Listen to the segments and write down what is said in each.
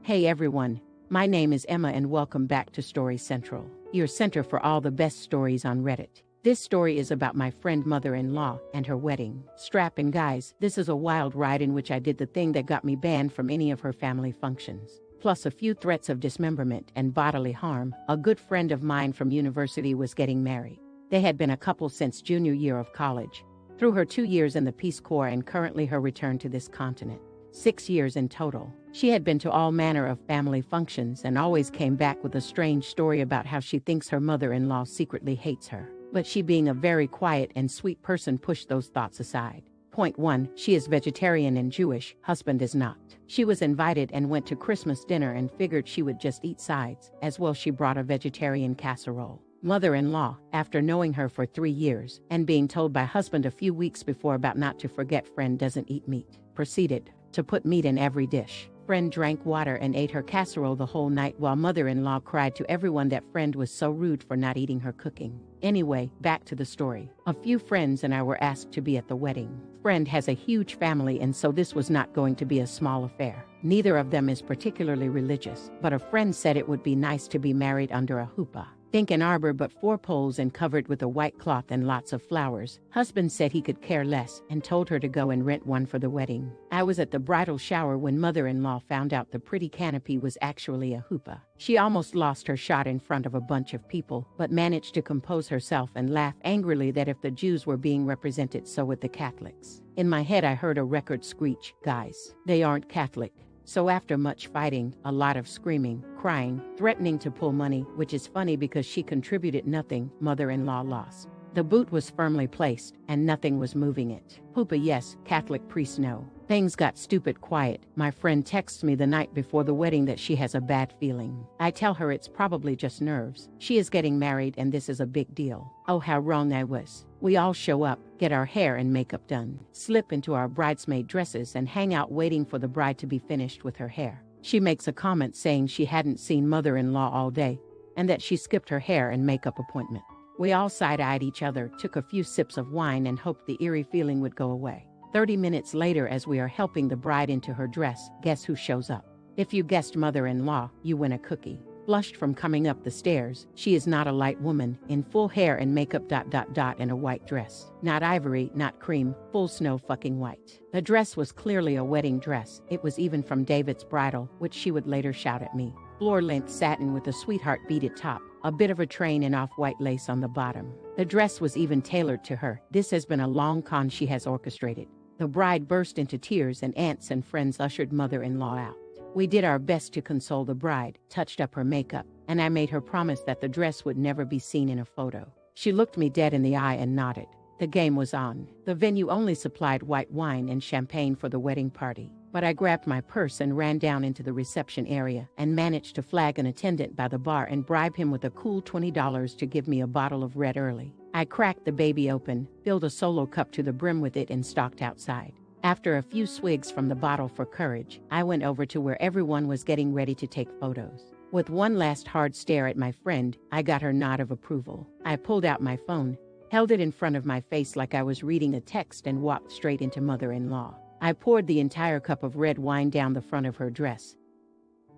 Hey everyone, my name is Emma and welcome back to Story Central, your center for all the best stories on Reddit. This story is about my friend mother-in-law and her wedding. Strap in guys, this is a wild ride in which I did the thing that got me banned from any of her family functions. Plus a few threats of dismemberment and bodily harm. A good friend of mine from university was getting married. They had been a couple since junior year of college. Through her 2 years in the Peace Corps and currently her return to this continent. 6 years in total. She had been to all manner of family functions and always came back with a strange story about how she thinks her mother-in-law secretly hates her. But she, being a very quiet and sweet person, pushed those thoughts aside. Point 1, she is vegetarian and Jewish, husband is not. She was invited and went to Christmas dinner and figured she would just eat sides. As well, she brought a vegetarian casserole. Mother-in-law, after knowing her for 3 years and being told by husband a few weeks before about not to forget friend doesn't eat meat, proceeded to put meat in every dish. Friend drank water and ate her casserole the whole night while mother-in-law cried to everyone that friend was so rude for not eating her cooking. Anyway, back to the story. A few friends and I were asked to be at the wedding. Friend has a huge family and so this was not going to be a small affair. Neither of them is particularly religious, but a friend said it would be nice to be married under a huppah. Think an arbor but 4 poles and covered with a white cloth and lots of flowers. Husband said he could care less and told her to go and rent one for the wedding. I was at the bridal shower when mother-in-law found out the pretty canopy was actually a huppah. She almost lost her shot in front of a bunch of people, but managed to compose herself and laugh angrily that if the Jews were being represented, so would the Catholics. In my head I heard a record screech, guys, they aren't Catholic. So after much fighting, a lot of screaming, crying, threatening to pull money, which is funny because she contributed nothing, mother-in-law lost. The boot was firmly placed, and nothing was moving it. Huppah yes, Catholic priest no. Things got stupid quiet. My friend texts me the night before the wedding that she has a bad feeling. I tell her it's probably just nerves. She is getting married and this is a big deal. Oh, how wrong I was. We all show up, get our hair and makeup done, slip into our bridesmaid dresses and hang out waiting for the bride to be finished with her hair. She makes a comment saying she hadn't seen mother-in-law all day and that she skipped her hair and makeup appointment. We all side-eyed each other, took a few sips of wine and hoped the eerie feeling would go away. 30 minutes later, as we are helping the bride into her dress, guess who shows up? If you guessed mother-in-law, you win a cookie. Flushed from coming up the stairs, she is not a light woman, in full hair and makeup ... and a white dress. Not ivory, not cream, full snow fucking white. The dress was clearly a wedding dress. It was even from David's bridal, which she would later shout at me. Floor-length satin with a sweetheart beaded top, a bit of a train and off-white lace on the bottom. The dress was even tailored to her. This has been a long con she has orchestrated. The bride burst into tears and aunts and friends ushered mother-in-law out. We did our best to console the bride, touched up her makeup, and I made her promise that the dress would never be seen in a photo. She looked me dead in the eye and nodded. The game was on. The venue only supplied white wine and champagne for the wedding party. But I grabbed my purse and ran down into the reception area and managed to flag an attendant by the bar and bribe him with a cool $20 to give me a bottle of red early. I cracked the baby open, filled a solo cup to the brim with it and stalked outside. After a few swigs from the bottle for courage, I went over to where everyone was getting ready to take photos. With one last hard stare at my friend, I got her nod of approval. I pulled out my phone, held it in front of my face like I was reading a text and walked straight into mother-in-law. I poured the entire cup of red wine down the front of her dress,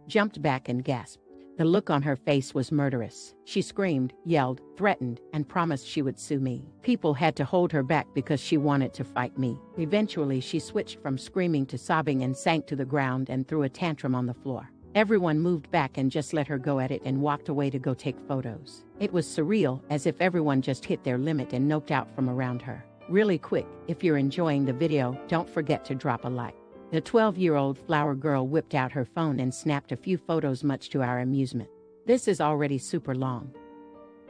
jumped back and gasped. The look on her face was murderous. She screamed, yelled, threatened, and promised she would sue me. People had to hold her back because she wanted to fight me. Eventually, she switched from screaming to sobbing and sank to the ground and threw a tantrum on the floor. Everyone moved back and just let her go at it and walked away to go take photos. It was surreal, as if everyone just hit their limit and noped out from around her. Really quick, if you're enjoying the video, don't forget to drop a like. The 12-year-old flower girl whipped out her phone and snapped a few photos, much to our amusement. This is already super long.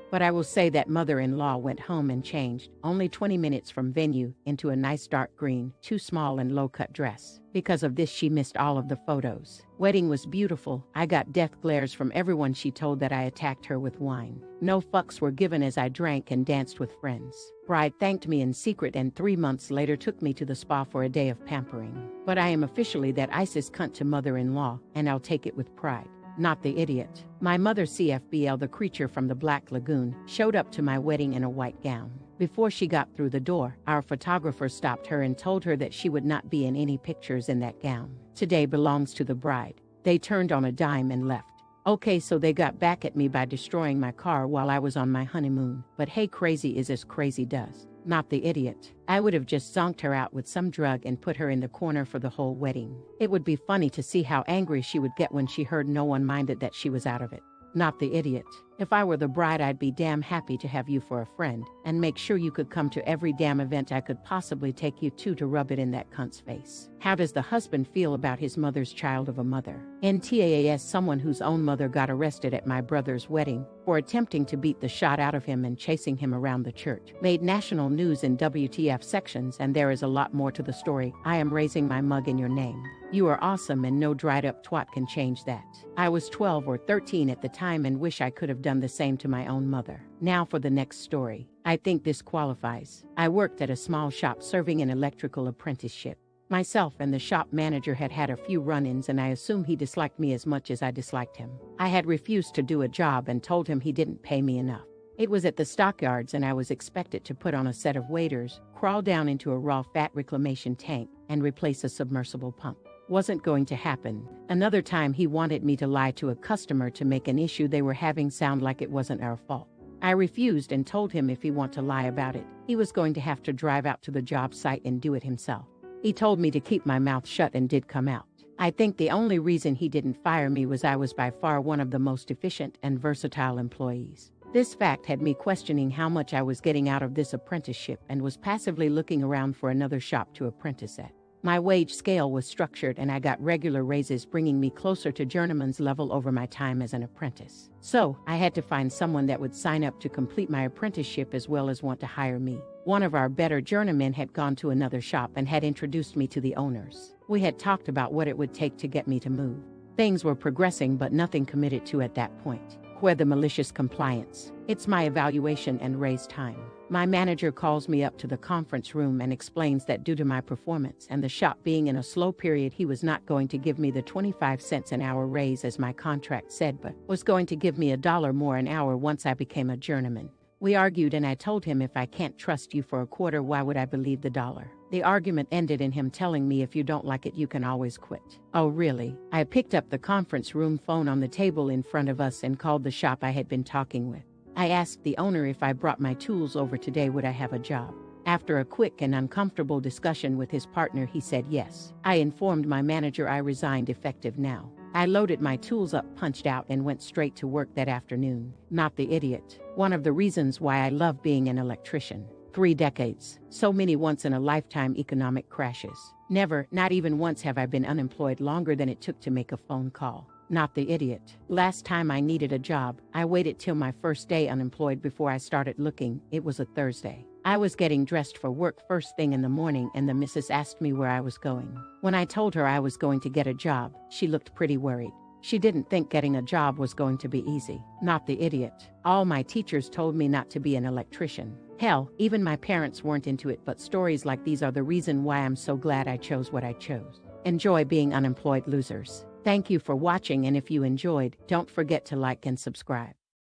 But I will say that mother-in-law went home and changed, only 20 minutes from venue, into a nice dark green, too small and low-cut dress. Because of this, she missed all of the photos. Wedding was beautiful. I got death glares from everyone. She told that I attacked her with wine. No fucks were given as I drank and danced with friends. Bride thanked me in secret and 3 months later took me to the spa for a day of pampering. But I am officially that ISIS cunt to mother-in-law, and I'll take it with pride. Not the idiot. My mother, CFBL, the creature from the Black Lagoon, showed up to my wedding in a white gown. Before she got through the door, our photographer stopped her and told her that she would not be in any pictures in that gown. Today belongs to the bride. They turned on a dime and left. Okay, so they got back at me by destroying my car while I was on my honeymoon. But hey, crazy is as crazy does. Not the idiot. I would have just zonked her out with some drug and put her in the corner for the whole wedding. It would be funny to see how angry she would get when she heard no one minded that she was out of it. Not the idiot. If I were the bride, I'd be damn happy to have you for a friend and make sure you could come to every damn event I could possibly take you to rub it in that cunt's face. How does the husband feel about his mother's child of a mother? NTAAS, someone whose own mother got arrested at my brother's wedding for attempting to beat the shot out of him and chasing him around the church. Made national news in WTF sections, and there is a lot more to the story. I am raising my mug in your name. You are awesome, and no dried up twat can change that. I was 12 or 13 at the time and wish I could have done the same to my own mother. Now for the next story. I think this qualifies. I worked at a small shop serving an electrical apprenticeship. Myself and the shop manager had had a few run-ins, and I assume he disliked me as much as I disliked him. I had refused to do a job and told him he didn't pay me enough. It was at the stockyards, and I was expected to put on a set of waders, crawl down into a raw fat reclamation tank, and replace a submersible pump. Wasn't going to happen. Another time he wanted me to lie to a customer to make an issue they were having sound like it wasn't our fault. I refused and told him if he wanted to lie about it, he was going to have to drive out to the job site and do it himself. He told me to keep my mouth shut and did come out. I think the only reason he didn't fire me was I was by far one of the most efficient and versatile employees. This fact had me questioning how much I was getting out of this apprenticeship and was passively looking around for another shop to apprentice at. My wage scale was structured, and I got regular raises, bringing me closer to journeyman's level over my time as an apprentice. So, I had to find someone that would sign up to complete my apprenticeship as well as want to hire me. One of our better journeymen had gone to another shop and had introduced me to the owners. We had talked about what it would take to get me to move. Things were progressing, but nothing committed to at that point. Where the malicious compliance. It's my evaluation and raise time. My manager calls me up to the conference room and explains that due to my performance and the shop being in a slow period, he was not going to give me the 25 cents an hour raise as my contract said, but was going to give me $1 more an hour once I became a journeyman. We argued, and I told him, if I can't trust you for a quarter, why would I believe the dollar? The argument ended in him telling me, if you don't like it, you can always quit. Oh, really? I picked up the conference room phone on the table in front of us and called the shop I had been talking with. I asked the owner if I brought my tools over today, would I have a job? After a quick and uncomfortable discussion with his partner, he said yes. I informed my manager I resigned effective now. I loaded my tools up, punched out, and went straight to work that afternoon. Not the idiot. One of the reasons why I love being an electrician. 3 decades. So many once-in-a-lifetime economic crashes. Never, not even once, have I been unemployed longer than it took to make a phone call. Not the idiot. Last time I needed a job, I waited till my first day unemployed before I started looking. It was a Thursday. I was getting dressed for work first thing in the morning, and the missus asked me where I was going. When I told her I was going to get a job, she looked pretty worried. She didn't think getting a job was going to be easy. Not the idiot. All my teachers told me not to be an electrician. Hell, even my parents weren't into it, but stories like these are the reason why I'm so glad I chose what I chose. Enjoy being unemployed, losers. Thank you for watching, and if you enjoyed, don't forget to like and subscribe.